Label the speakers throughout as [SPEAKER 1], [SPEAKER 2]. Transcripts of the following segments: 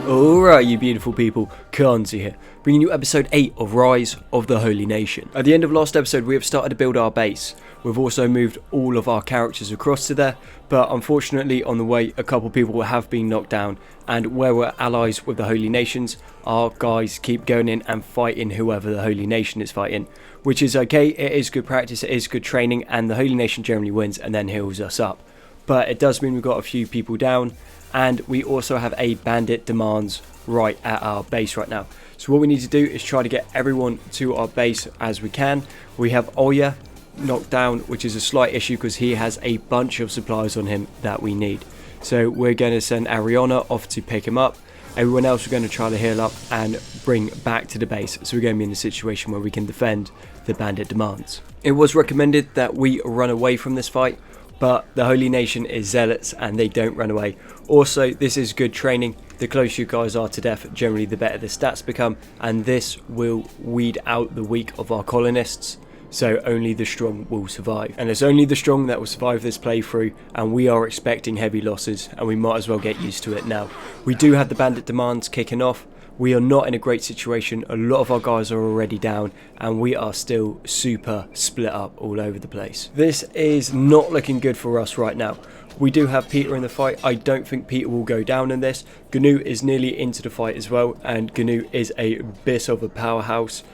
[SPEAKER 1] Alright, you beautiful people, Kenshi here, bringing you episode 8 of Rise of the Holy Nation. At the end of last episode we have started to build our base. We've also moved all of our characters across to there, but unfortunately on the way a couple people have been knocked down, and where we're allies with the Holy Nations, our guys keep going in and fighting whoever the Holy Nation is fighting, which is okay. It is good practice, it is good training, and the Holy Nation generally wins and then heals us up. But it does mean we've got a few people down, and we also have a bandit demands right at our base right now. So what we need to do is try to get everyone to our base as we can. We have Oya knocked down, which is a slight issue because he has a bunch of supplies on him that we need. So we're going to send Ariana off to pick him up. Everyone else we're going to try to heal up and bring back to the base. So we're going to be in a situation where we can defend the bandit demands. It was recommended that we run away from this fight, but the Holy Nation is zealots and they don't run away. Also, this is good training. The closer you guys are to death, generally the better the stats become, and this will weed out the weak of our colonists, so only the strong will survive. And it's only the strong that will survive this playthrough, and we are expecting heavy losses, and we might as well get used to it now. We do have the bandit demands kicking off. We are not in a great situation. A lot of our guys are already down and we are still super split up all over the place. This is not looking good for us right now. We do have Peter in the fight. I don't think Peter will go down in this. GNU is nearly into the fight as well, and GNU is a bit of a powerhouse,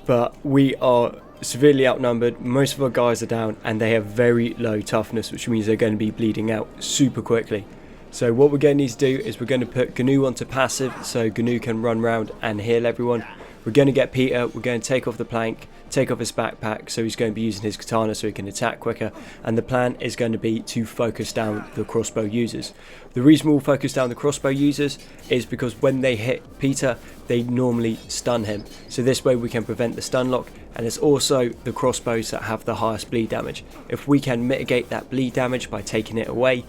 [SPEAKER 1] but we are severely outnumbered. Most of our guys are down and they have very low toughness, which means they're going to be bleeding out super quickly. So what we're going to need to do is we're going to put GNU onto passive so GNU can run around and heal everyone. We're going to get Peter, we're going to take off the plank, take off his backpack, so he's going to be using his katana so he can attack quicker, and the plan is going to be to focus down the crossbow users. The reason we'll focus down the crossbow users is because when they hit Peter, they normally stun him. So this way we can prevent the stun lock, and it's also the crossbows that have the highest bleed damage. If we can mitigate that bleed damage by taking it away,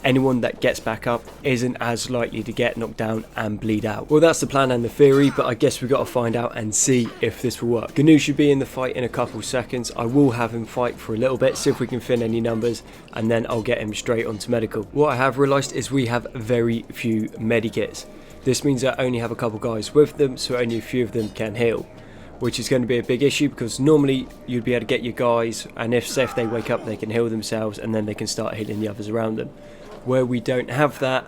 [SPEAKER 1] anyone that gets back up isn't as likely to get knocked down and bleed out. Well, that's the plan and the theory, but I guess we've got to find out and see if this will work. GNU should be in the fight in a couple seconds. I will have him fight for a little bit, see if we can fin any numbers, and then I'll get him straight onto medical. What I have realised is we have very few medikits. This means I only have a couple guys with them, so only a few of them can heal, which is going to be a big issue because normally you'd be able to get your guys, and if they wake up they can heal themselves and then they can start healing the others around them. Where we don't have that,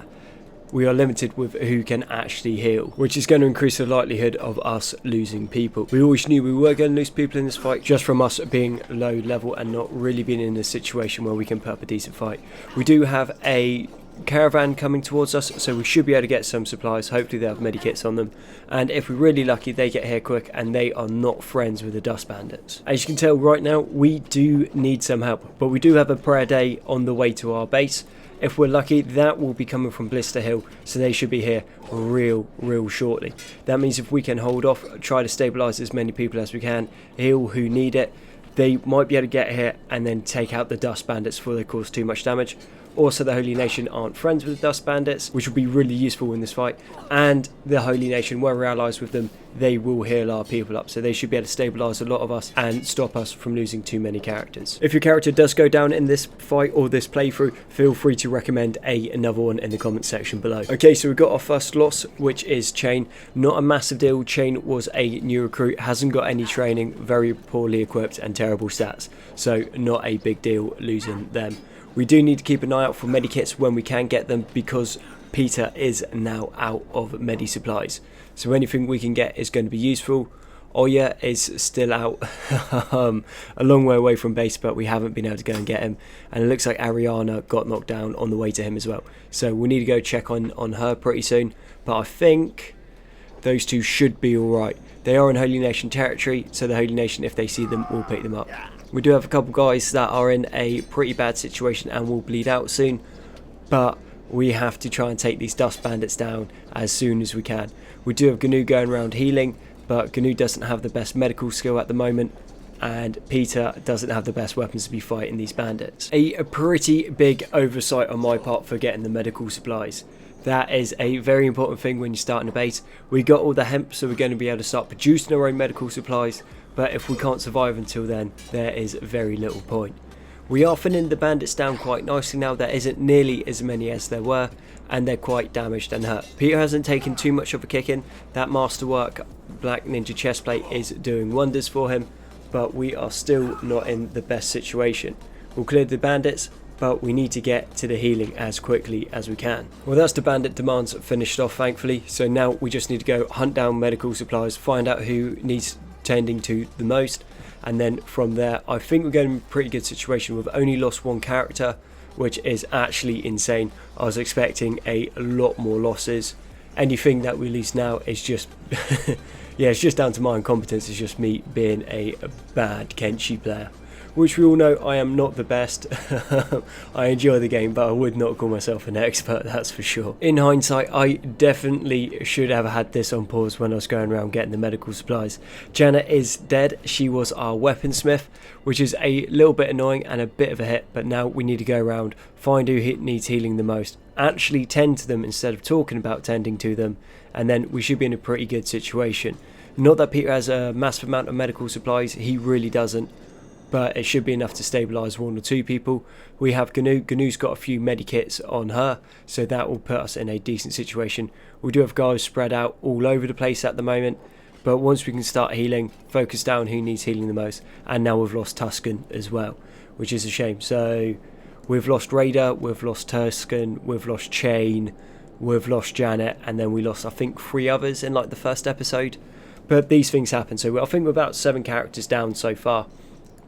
[SPEAKER 1] we are limited with who can actually heal, which is going to increase the likelihood of us losing people. We always knew we were going to lose people in this fight just from us being low level and not really being in a situation where we can put up a decent fight. We do have a caravan coming towards us, so we should be able to get some supplies. Hopefully they have medikits on them, and if we're really lucky they get here quick, and they are not friends with the dust bandits. As you can tell right now, we do need some help, but we do have a prayer day on the way to our base. If we're lucky, that will be coming from Blister Hill, so they should be here real shortly. That means if we can hold off, try to stabilise as many people as we can, heal who need it, they might be able to get here and then take out the dust bandits before they cause too much damage. Also, the Holy Nation aren't friends with the dust bandits, which will be really useful in this fight, and the Holy Nation, where we're allies with them, they will heal our people up, so they should be able to stabilise a lot of us and stop us from losing too many characters. If your character does go down in this fight or this playthrough, feel free to recommend another one in the comment section below. Okay, so we've got our first loss, which is Chain. Not a massive deal. Chain was a new recruit, hasn't got any training, very poorly equipped and terrible stats, so not a big deal losing them. We do need to keep an eye out for medikits when we can get them, because Peter is now out of medi supplies. So anything we can get is going to be useful. Oya is still out a long way away from base, but we haven't been able to go and get him. And it looks like Ariana got knocked down on the way to him as well. So we'll need to go check on her pretty soon. But I think those two should be alright. They are in Holy Nation territory, so the Holy Nation, if they see them, will pick them up. We do have a couple guys that are in a pretty bad situation and will bleed out soon, but we have to try and take these dust bandits down as soon as we can. We do have GNU going around healing, but GNU doesn't have the best medical skill at the moment, and Peter doesn't have the best weapons to be fighting these bandits. A pretty big oversight on my part for getting the medical supplies. That is a very important thing when you're starting a base. We got all the hemp, so we're going to be able to start producing our own medical supplies, but if we can't survive until then, there is very little point. We are thinning the bandits down quite nicely now. There isn't nearly as many as there were, and they're quite damaged and hurt. Peter hasn't taken too much of a kicking. That masterwork Black Ninja chestplate is doing wonders for him, but we are still not in the best situation. We'll clear the bandits, but we need to get to the healing as quickly as we can. Well, that's the bandit demands finished off, thankfully. So now we just need to go hunt down medical supplies, find out who needs tending to the most, and then from there I think we're getting in a pretty good situation. We've only lost one character, which is actually insane. I was expecting a lot more losses. Anything that we lose now is just yeah, it's just down to my incompetence. It's just me being a bad Kenshi player, which we all know I am not the best. I enjoy the game, but I would not call myself an expert, that's for sure. In hindsight, I definitely should have had this on pause when I was going around getting the medical supplies. Janet is dead. She was our weaponsmith, which is a little bit annoying and a bit of a hit, but now we need to go around, find who needs healing the most, actually tend to them instead of talking about tending to them, and then we should be in a pretty good situation. Not that Peter has a massive amount of medical supplies, he really doesn't, but it should be enough to stabilise one or two people. We have Gnu. Gnu's got a few medikits on her, so that will put us in a decent situation. We do have guys spread out all over the place at the moment, but once we can start healing, focus down who needs healing the most. And now we've lost Tuscan as well, which is a shame. So we've lost Raider, we've lost Tuscan, we've lost Chain, we've lost Janet, and then we lost I think 3 others in like the first episode. But these things happen, so I think we're about 7 characters down so far.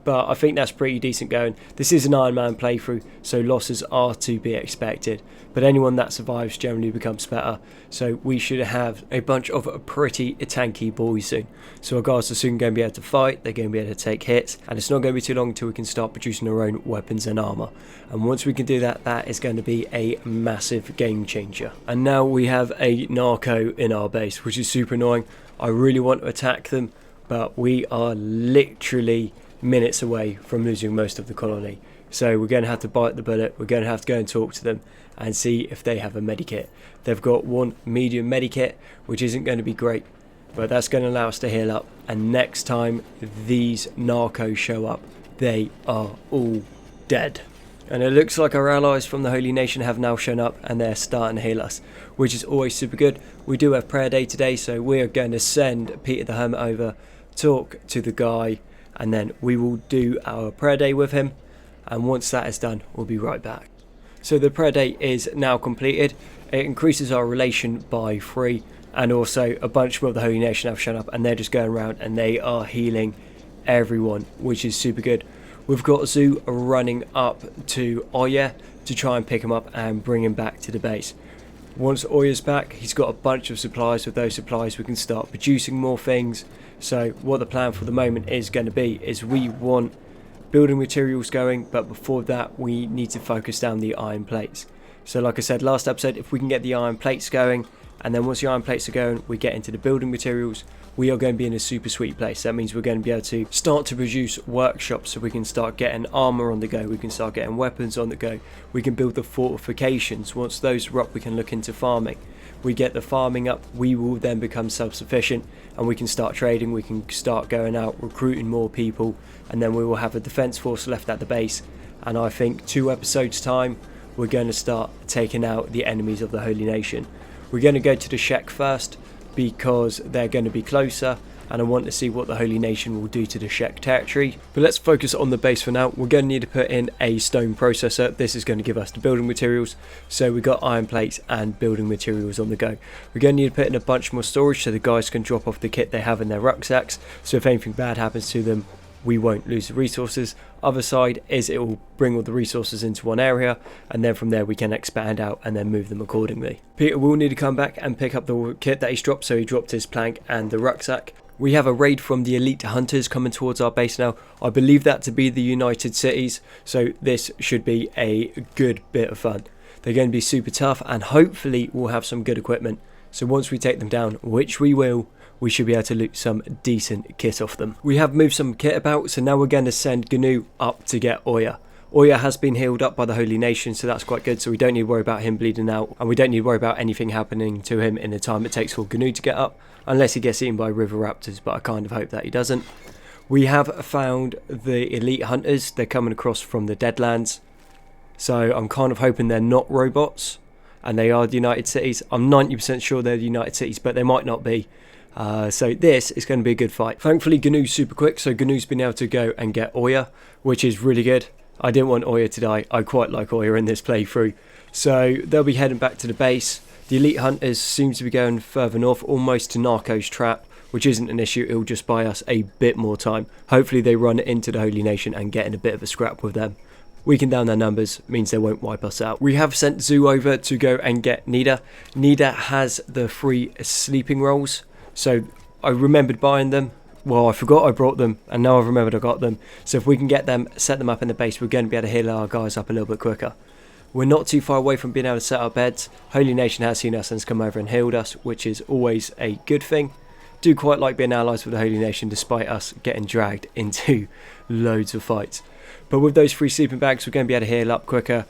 [SPEAKER 1] But I think that's pretty decent going. This is an Iron Man playthrough, so losses are to be expected. But anyone that survives generally becomes better. So we should have a bunch of pretty tanky boys soon. So our guys are soon going to be able to fight, they're going to be able to take hits, and it's not going to be too long until we can start producing our own weapons and armour. And once we can do that, that is going to be a massive game changer. And now we have a Narco in our base, which is super annoying. I really want to attack them, but we are literally minutes away from losing most of the colony. So we're going to have to bite the bullet, we're going to have to go and talk to them and see if they have a medikit. They've got one medium medikit, which isn't going to be great, but that's going to allow us to heal up, and next time these narcos show up, they are all dead. And it looks like our allies from the Holy Nation have now shown up and they're starting to heal us, which is always super good. We do have prayer day today, so we are going to send Peter the Hermit over, talk to the guy, and then we will do our prayer day with him, and once that is done we'll be right back. So the prayer day is now completed. It increases our relation by 3, and also a bunch more of the Holy Nation have shown up and they're just going around and they are healing everyone, which is super good. We've got Zoo running up to Oya to try and pick him up and bring him back to the base. Once Oya's back, he's got a bunch of supplies. With those supplies we can start producing more things. So what the plan for the moment is going to be is we want building materials going, but before that we need to focus down the iron plates. So like I said last episode, if we can get the iron plates going, and then once the iron plates are going we get into the building materials, we are going to be in a super sweet place. That means we're going to be able to start to produce workshops, so we can start getting armor on the go, we can start getting weapons on the go, we can build the fortifications. Once those are up we can look into farming. We get the farming up, we will then become self-sufficient and we can start trading, we can start going out recruiting more people, and then we will have a defense force left at the base. And I think 2 episodes time we're going to start taking out the enemies of the Holy Nation. We're going to go to the Shek first because they're going to be closer, and I want to see what the Holy Nation will do to the Shek territory. But let's focus on the base for now. We're going to need to put in a stone processor. This is going to give us the building materials. So we've got iron plates and building materials on the go. We're going to need to put in a bunch more storage so the guys can drop off the kit they have in their rucksacks. So if anything bad happens to them, we won't lose the resources. Other side is it will bring all the resources into one area, and then from there we can expand out and then move them accordingly. Peter will need to come back and pick up the kit that he's dropped, so he dropped his plank and the rucksack. We have a raid from the elite hunters coming towards our base now. I believe that to be the United Cities, so this should be a good bit of fun. They're going to be super tough and hopefully we'll have some good equipment. So once we take them down, which we will, we should be able to loot some decent kit off them. We have moved some kit about, so now we're going to send Gnu up to get Oya. Oya has been healed up by the Holy Nation, so that's quite good, so we don't need to worry about him bleeding out, and we don't need to worry about anything happening to him in the time it takes for Gnu to get up, unless he gets eaten by river raptors, but I kind of hope that he doesn't. We have found the elite hunters. They're coming across from the Deadlands. So I'm kind of hoping they're not robots and they are the United Cities. I'm 90% sure they're the United Cities, but they might not be. So this is going to be a good fight. Thankfully, Gnu's super quick, so Gnu's been able to go and get Oya, which is really good. I didn't want Oya to die. I quite like Oya in this playthrough. So they'll be heading back to the base. The elite hunters seem to be going further north, almost to Narkos trap, which isn't an issue. It'll just buy us a bit more time. Hopefully they run into the Holy Nation and get in a bit of a scrap with them. Weaken down their numbers means they won't wipe us out. We have sent Zoo over to go and get Nida. Nida has the free sleeping rolls. So I remembered buying them. Well, I forgot I brought them, and now I've remembered I got them. So if we can get them, set them up in the base, we're going to be able to heal our guys up a little bit quicker. We're not too far away from being able to set up beds. Holy Nation has seen us and has come over and healed us, which is always a good thing. Do quite like being allies with the Holy Nation despite us getting dragged into loads of fights. But with those free sleeping bags, we're going to be able to heal up quicker.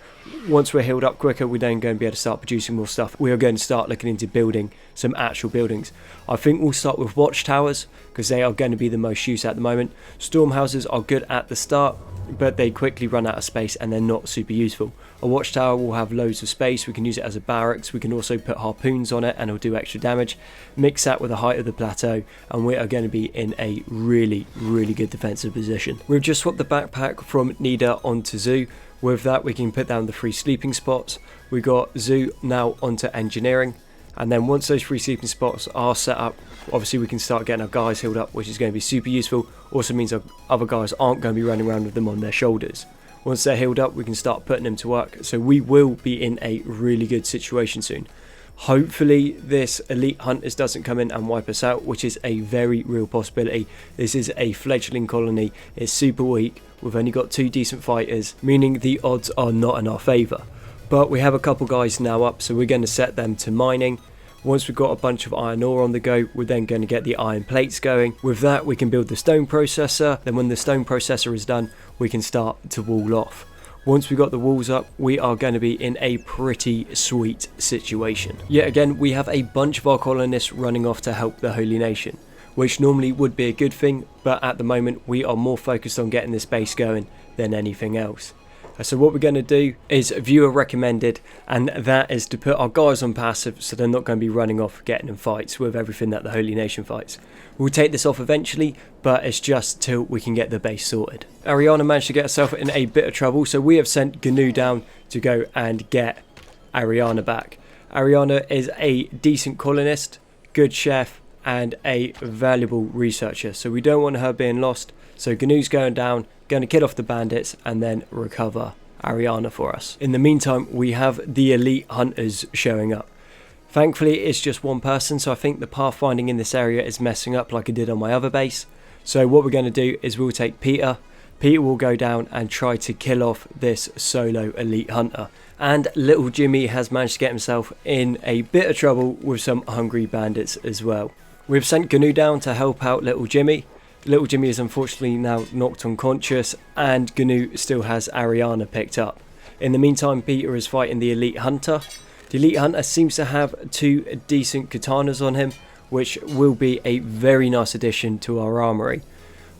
[SPEAKER 1] Once we're healed up quicker, we're then going to be able to start producing more stuff. We are going to start looking into building some actual buildings. I think we'll start with Watchtowers because they are going to be the most used at the moment. Storm houses are good at the start, but they quickly run out of space and they're not super useful. A watchtower will have loads of space. We can use it as a barracks. We can also put harpoons on it and it'll do extra damage. Mix that with the height of the plateau and we are going to be in a really, really good defensive position. We've just swapped the backpack from Nida onto Zoo. With that we can put down the free sleeping spots. We got Zoo now onto engineering. And then once those free sleeping spots are set up, obviously we can start getting our guys healed up, which is going to be super useful. Also means our other guys aren't going to be running around with them on their shoulders. Once they're healed up, we can start putting them to work. So we will be in a really good situation soon. Hopefully this elite hunters doesn't come in and wipe us out, which is a very real possibility. This is a fledgling colony. It's super weak. We've only got 2 decent fighters, meaning the odds are not in our favour. But we have a couple guys now up, so we're going to set them to mining. Once we've got a bunch of iron ore on the go, we're then going to get the iron plates going. With that, we can build the stone processor. Then when the stone processor is done, we can start to wall off. Once we've got the walls up, we are going to be in a pretty sweet situation. Yet again, we have a bunch of our colonists running off to help the Holy Nation, which normally would be a good thing, but at the moment we are more focused on getting this base going than anything else. So what we're going to do is viewer recommended, and that is to put our guys on passive so they're not going to be running off getting in fights with everything that the Holy Nation fights. We'll take this off eventually, but it's just till we can get the base sorted. Ariana managed to get herself in a bit of trouble, so we have sent Gnu down to go and get Ariana back. Ariana is a decent colonist, good chef, and a valuable researcher, so we don't want her being lost. So Gnu's going down, going to kill off the bandits and then recover Ariana for us. In the meantime, we have the elite hunters showing up. Thankfully, it's just one person, so I think the pathfinding in this area is messing up like I did on my other base. So what we're going to do is we'll take Peter. Peter will go down and try to kill off this solo elite hunter. And little Jimmy has managed to get himself in a bit of trouble with some hungry bandits as well. We've sent Gnu down to help out little Jimmy. Little Jimmy is unfortunately now knocked unconscious and Gnu still has Ariana picked up. In the meantime, Peter is fighting the elite hunter. The elite hunter seems to have 2 decent katanas on him, which will be a very nice addition to our armory.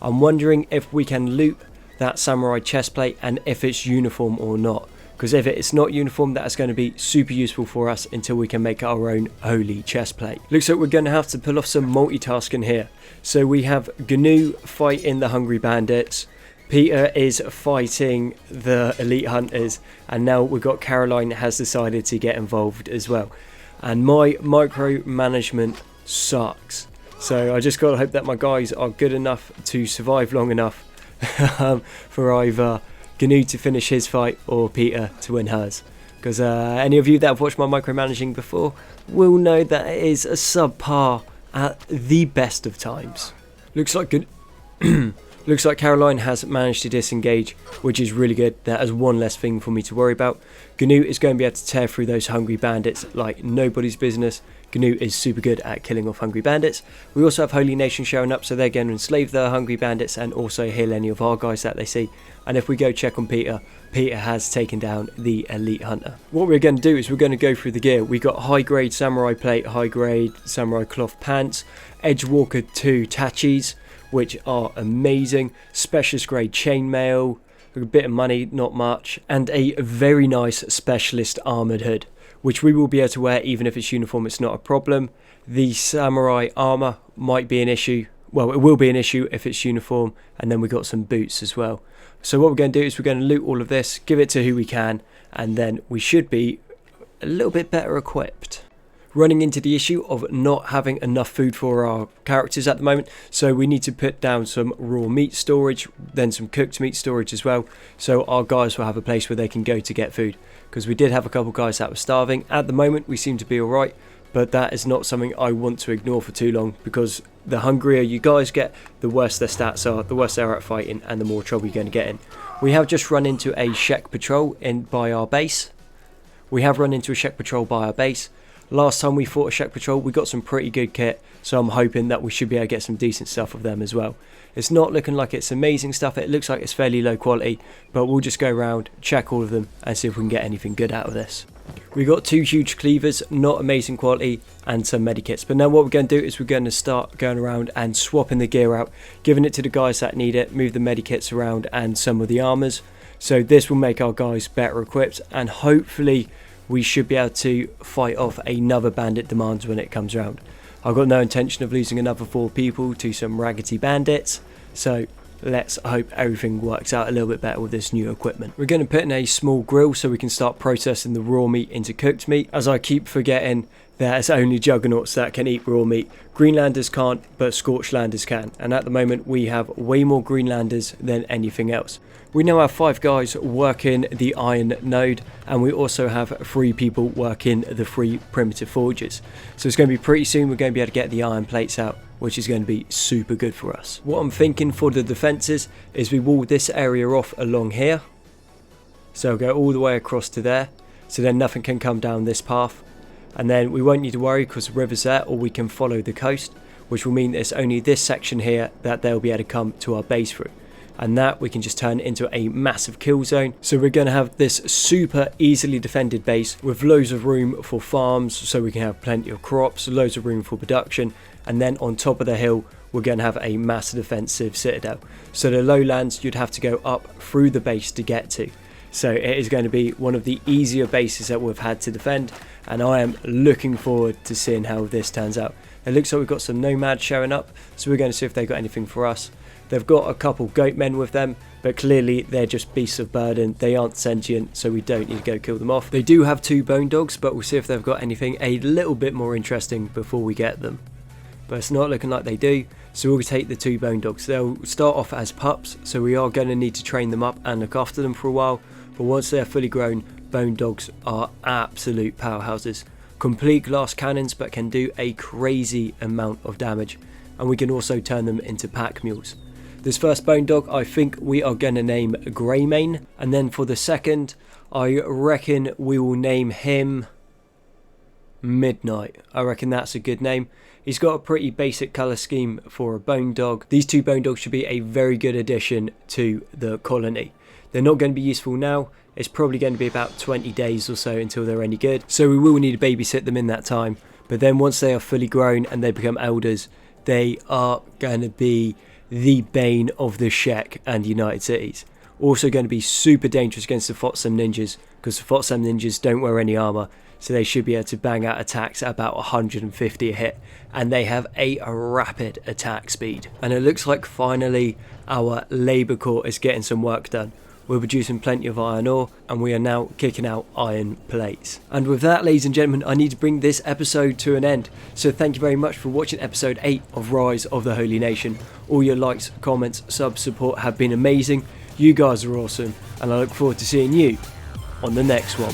[SPEAKER 1] I'm wondering if we can loot that samurai chestplate and if it's uniform or not. Because if it's not uniform, that is going to be super useful for us until we can make our own holy chestplate. Looks like we're going to have to pull off some multitasking here. So we have Gnu fighting the hungry bandits. Peter is fighting the elite hunters. And now we've got Caroline has decided to get involved as well. And my micromanagement sucks. So I just got to hope that my guys are good enough to survive long enough for either Gnu to finish his fight or Peter to win hers. Because any of you that have watched my micromanaging before will know that it is a subpar at the best of times. Looks like looks like Caroline has managed to disengage, which is really good. That is one less thing for me to worry about. Gnu is going to be able to tear through those hungry bandits like nobody's business. Gnu is super good at killing off hungry bandits. We also have Holy Nation showing up, so they're going to enslave the hungry bandits and also heal any of our guys that they see. And if we go check on Peter, Peter has taken down the elite hunter. What we're going to do is we're going to go through the gear. We got high grade samurai plate, high grade samurai cloth pants, Edgewalker 2 tachis. which are amazing. Specialist grade chainmail, a bit of money, not much, and a very nice specialist armoured hood, which we will be able to wear even if it's uniform, it's not a problem. The samurai armour might be an issue. Well, it will be an issue if it's uniform, and then we got some boots as well. So what we're going to do is we're going to loot all of this, give it to who we can, and then we should be a little bit better equipped. Running into the issue of not having enough food for our characters at the moment, so we need to put down some raw meat storage, then some cooked meat storage as well, so our guys will have a place where they can go to get food, because we did have a couple guys that were starving. At the moment we seem to be alright, but that is not something I want to ignore for too long, because the hungrier you guys get, the worse their stats are, the worse they're at fighting, and the more trouble you're going to get in. We have just run into a Shek patrol by our base. Last time we fought a Shek patrol, we got some pretty good kit, so I'm hoping that we should be able to get some decent stuff of them as well. It's not looking like it's amazing stuff, it looks like it's fairly low quality, but we'll just go around, check all of them, and see if we can get anything good out of this. We got 2 huge cleavers, not amazing quality, and some medikits. But now what we're going to do is we're going to start going around and swapping the gear out, giving it to the guys that need it, move the medikits around and some of the armors. So this will make our guys better equipped, and hopefully we should be able to fight off another bandit demands when it comes around. I've got no intention of losing another 4 people to some raggedy bandits, so let's hope everything works out a little bit better with this new equipment. We're going to put in a small grill so we can start processing the raw meat into cooked meat. As I keep forgetting, there's only juggernauts that can eat raw meat. Greenlanders can't, but Scorchlanders can. And at the moment we have way more Greenlanders than anything else. We now have 5 guys working the iron node, and we also have 3 people working the 3 primitive forges. So it's going to be pretty soon we're going to be able to get the iron plates out, which is going to be super good for us. What I'm thinking for the defences is we wall this area off along here. So go all the way across to there, so then nothing can come down this path. And then we won't need to worry because the river's there, or we can follow the coast, which will mean it's only this section here that they'll be able to come to our base through. And that we can just turn into a massive kill zone. So we're going to have this super easily defended base with loads of room for farms, so we can have plenty of crops, loads of room for production, and then on top of the hill we're going to have a massive defensive citadel. So the lowlands you'd have to go up through the base to get to. So it is going to be one of the easier bases that we've had to defend, and I am looking forward to seeing how this turns out. It looks like we've got some nomads showing up, so we're going to see if they've got anything for us. They've got a couple goat men with them, but clearly they're just beasts of burden. They aren't sentient, so we don't need to go kill them off. They do have 2 bone dogs, but we'll see if they've got anything a little bit more interesting before we get them. But it's not looking like they do, so we'll take the 2 bone dogs. They'll start off as pups, so we are going to need to train them up and look after them for a while. But once they're fully grown, bone dogs are absolute powerhouses. Complete glass cannons, but can do a crazy amount of damage. And we can also turn them into pack mules. This first bone dog I think we are going to name Greymane, and then for the second I reckon we will name him Midnight. I reckon that's a good name. He's got a pretty basic colour scheme for a bone dog. These 2 bone dogs should be a very good addition to the colony. They're not going to be useful now. It's probably going to be about 20 days or so until they're any good, so we will need to babysit them in that time. But then once they are fully grown and they become elders, they are going to be the bane of the Shek and United Cities. Also going to be super dangerous against the Fotsam ninjas, because the Fotsam ninjas don't wear any armour, so they should be able to bang out attacks at about 150 a hit, and they have a rapid attack speed. And it looks like finally our labour corps is getting some work done. We're producing plenty of iron ore, and we are now kicking out iron plates. And with that, ladies and gentlemen, I need to bring this episode to an end. So thank you very much for watching episode 8 of Rise of the Holy Nation. All your likes, comments, subs, support have been amazing. You guys are awesome, and I look forward to seeing you on the next one.